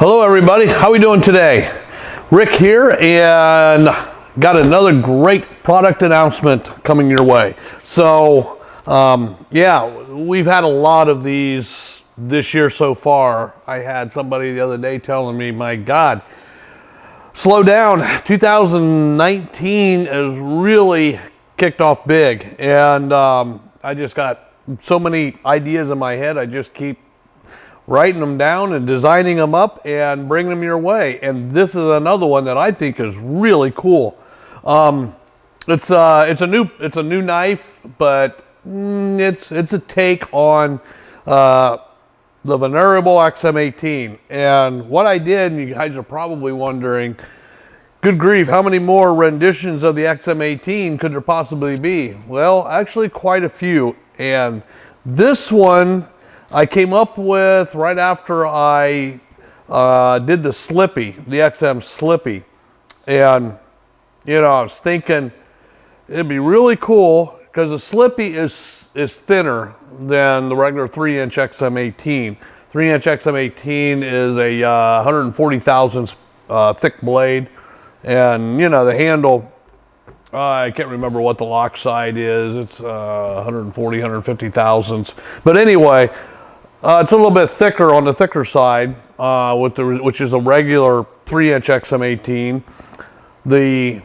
Hello everybody, how we doing today? Rick here, and got another great product announcement coming your way. So yeah, we've had a lot of these this year so far. I had somebody the other day telling me, my God, slow down, 2019 has really kicked off big, and I just got so many ideas in my head. I just keep writing them down and designing them up and bringing them your way. And this is another one that I think is really cool. It's a new knife, but it's a take on the venerable XM18. And what I did, and you guys are probably wondering, good grief, how many more renditions of the XM18 could there possibly be? Well, actually quite a few. And this one I came up with right after I did the Slippy, the XM Slippy. And, you know, I was thinking it'd be really cool because the Slippy is thinner than the regular 3-inch XM18. 3-inch XM18 is a 140 thousandths thick blade. And, you know, the handle, I can't remember what the lock side is. It's 140, 150 thousandths. But anyway, it's a little bit thicker on the thicker side, which is a regular 3-inch XM18. The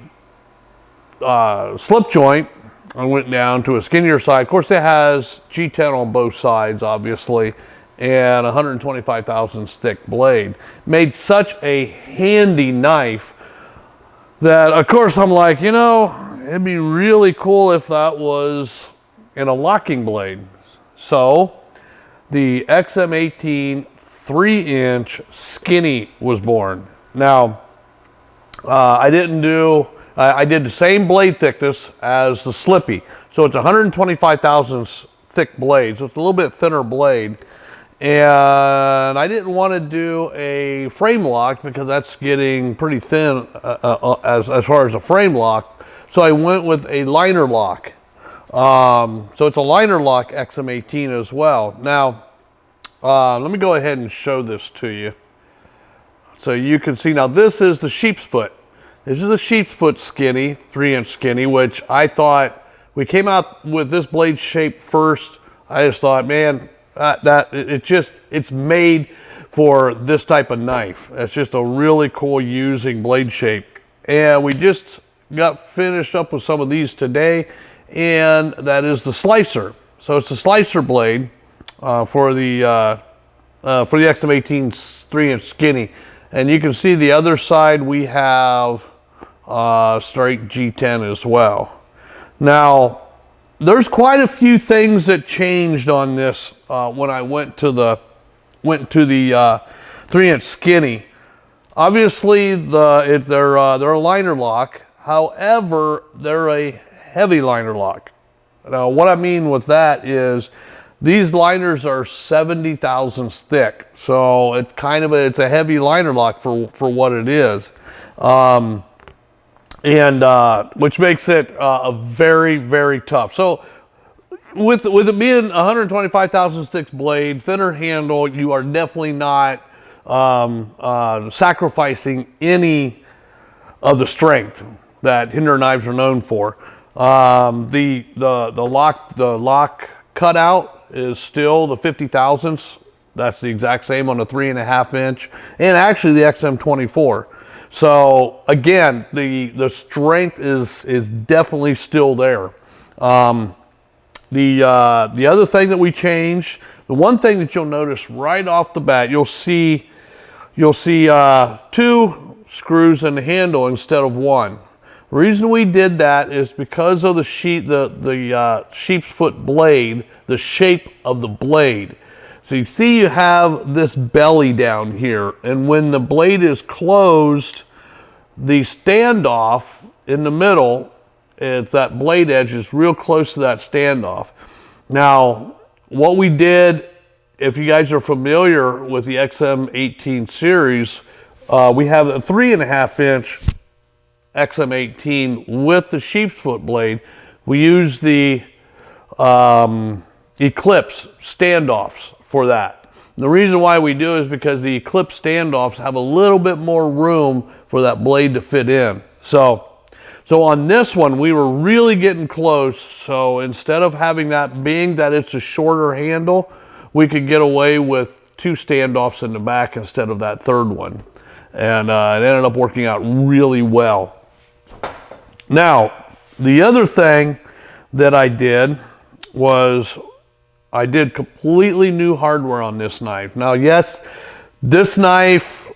slip joint, I went down to a skinnier side. Of course, it has G10 on both sides, obviously, and 125 thousandths thick blade. Made such a handy knife that, of course, I'm like, you know, it'd be really cool if that was in a locking blade. So the XM18 3-inch skinny was born. Now, I did the same blade thickness as the Slippy. So it's 125 thousandths thick blade. So it's a little bit thinner blade. And I didn't want to do a frame lock because that's getting pretty thin as far as a frame lock. So I went with a liner lock. So it's a liner lock XM18 as well. Now, let me go ahead and show this to you. So you can see, now this is the sheep's foot. This is a sheep's foot skinny, 3-inch skinny, which I thought, we came out with this blade shape first. I just thought, man, it's made for this type of knife. It's just a really cool using blade shape. And we just got finished up with some of these today, and that is the slicer. So it's a slicer blade for the XM18's 3-inch skinny. And you can see the other side we have straight G10 as well. Now, there's quite a few things that changed on this when I went to the 3-inch skinny. Obviously, they're a liner lock. However, they're a heavy liner lock. Now, what I mean with that is these liners are 70 thousandths thick, so it's kind of it's a heavy liner lock for what it is, which makes it a very, very tough. So with it being 125 thousandths thick blade, thinner handle, you are definitely not sacrificing any of the strength that Hinder knives are known for. The lock cutout is still the 50 thousandths. That's the exact same on the 3.5-inch, and actually the XM24. So again, the strength is definitely still there. The other thing that we changed, the one thing that you'll notice right off the bat, you'll see 2 screws in the handle instead of 1. The reason we did that is because of the sheep's foot blade, the shape of the blade. So you see you have this belly down here, and when the blade is closed, the standoff in the middle, that blade edge is real close to that standoff. Now, what we did, if you guys are familiar with the XM18 series, we have a 3.5-inch XM18 with the sheep's foot blade. We use the Eclipse standoffs for that. The reason why we do is because the clip standoffs have a little bit more room for that blade to fit in. So on this one, we were really getting close. So instead of having that, being that it's a shorter handle, we could get away with 2 standoffs in the back instead of that third one. And it ended up working out really well. Now, the other thing that I did was I did completely new hardware on this knife. Now, yes, this knife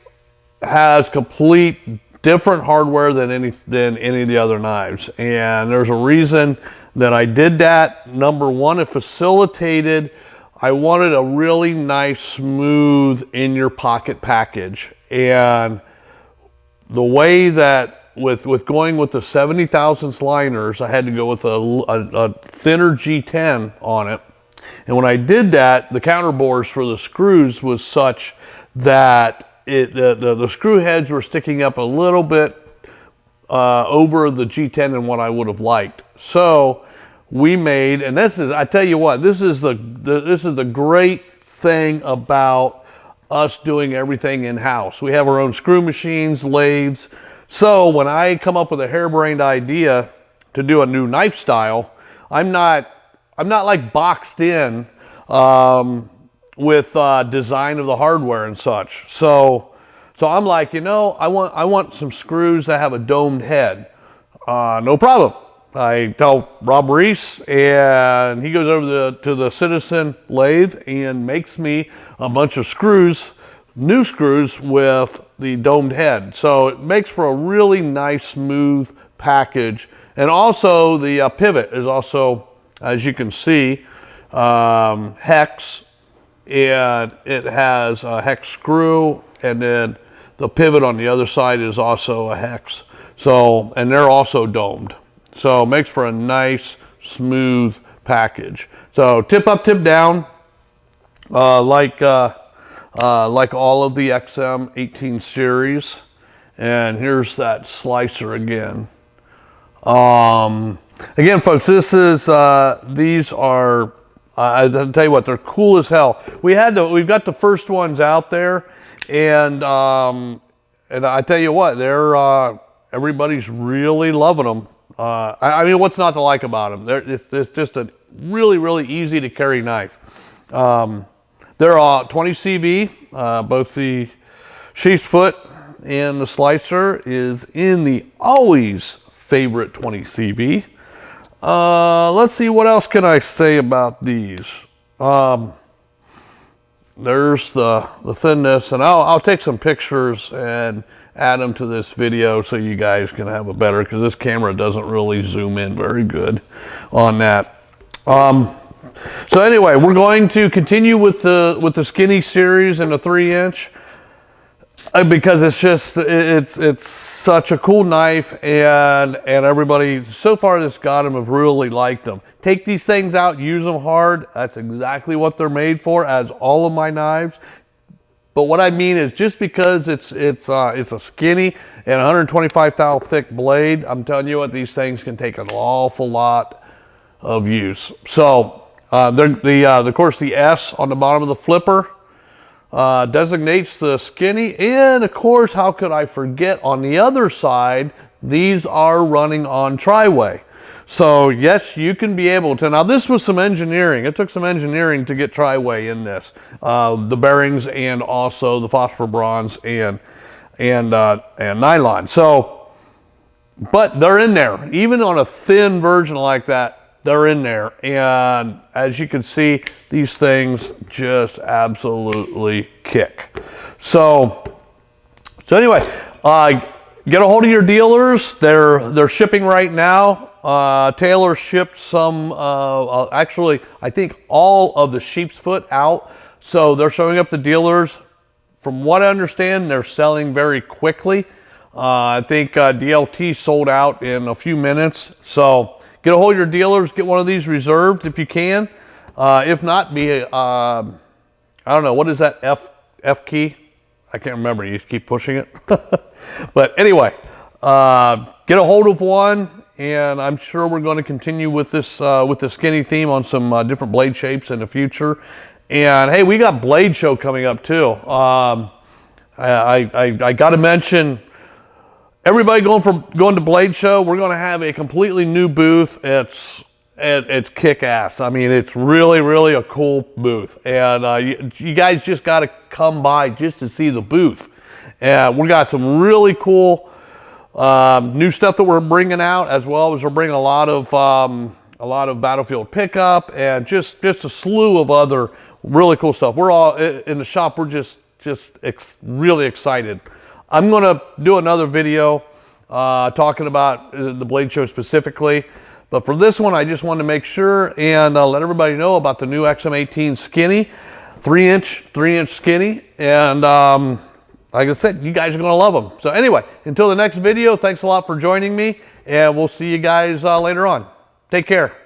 has complete different hardware than any of the other knives. And there's a reason that I did that. Number one, it facilitated, I wanted a really nice, smooth in your pocket package. And the way that with going with the 70 thousandths liners, I had to go with a thinner G10 on it. And when I did that, the counterbores for the screws was such that the screw heads were sticking up a little bit over the G10 than what I would have liked. So we made, and this is, I tell you what, this is the great thing about us doing everything in-house. We have our own screw machines, lathes. So when I come up with a harebrained idea to do a new knife style, I'm not like boxed in with design of the hardware and such. So I'm like, you know, I want some screws that have a domed head. No problem. I tell Rob Reese, and he goes over to the Citizen lathe and makes me a bunch of screws, new screws with the domed head. So it makes for a really nice, smooth package. And also the pivot is also, as you can see, hex, and it has a hex screw, and then the pivot on the other side is also a hex. So, and they're also domed. So it makes for a nice, smooth package. So tip up, tip down, like all of the XM18 series. And here's that slicer again. Again, folks, this is, these are, I'll tell you what, they're cool as hell. We've got the first ones out there, and I tell you what, they're, everybody's really loving them. I mean, what's not to like about them? It's just a really, really easy to carry knife. They're 20 CV, both the sheath foot and the slicer is in the always favorite 20 CV. Let's see, what else can I say about these? There's the thinness, and I'll take some pictures and add them to this video so you guys can have a better, because this camera doesn't really zoom in very good on that. So anyway, we're going to continue with the skinny series and the 3-inch. Because it's just, it's such a cool knife, and everybody so far that's got them have really liked them. Take these things out, use them hard. That's exactly what they're made for, as all of my knives. But what I mean is, just because it's a skinny and 125 thou thick blade, I'm telling you what, these things can take an awful lot of use. So of course, the S on the bottom of the flipper designates the skinny, and of course, how could I forget, on the other side, these are running on tri-way. So yes, you can be able to, now this was some engineering, it took some engineering to get tri-way in this, the bearings and also the phosphor bronze and nylon. So, but they're in there, even on a thin version like that, they're in there. And as you can see, these things just absolutely kick. So anyway, get a hold of your dealers. They're shipping right now. Taylor shipped some, actually, I think all of the sheep's foot out. So they're showing up to dealers. From what I understand, they're selling very quickly. I think DLT sold out in a few minutes. So get a hold of your dealers, get one of these reserved if you can. If not, I don't know, what is that F key? I can't remember, you keep pushing it. But anyway, get a hold of one, and I'm sure we're going to continue with this with the skinny theme on some different blade shapes in the future. And hey, we got Blade Show coming up too. I got to mention, everybody going to Blade Show, we're going to have a completely new booth. It's kick-ass. I mean, it's really, really a cool booth. And you guys just got to come by just to see the booth. And we got some really cool new stuff that we're bringing out, as well as we're bringing a lot of Battlefield pickup and just a slew of other really cool stuff. We're all in the shop. We're just really excited. I'm going to do another video talking about the Blade Show specifically. But for this one, I just wanted to make sure and let everybody know about the new XM18 Skinny, 3-inch Skinny. And like I said, you guys are going to love them. So anyway, until the next video, thanks a lot for joining me, and we'll see you guys later on. Take care.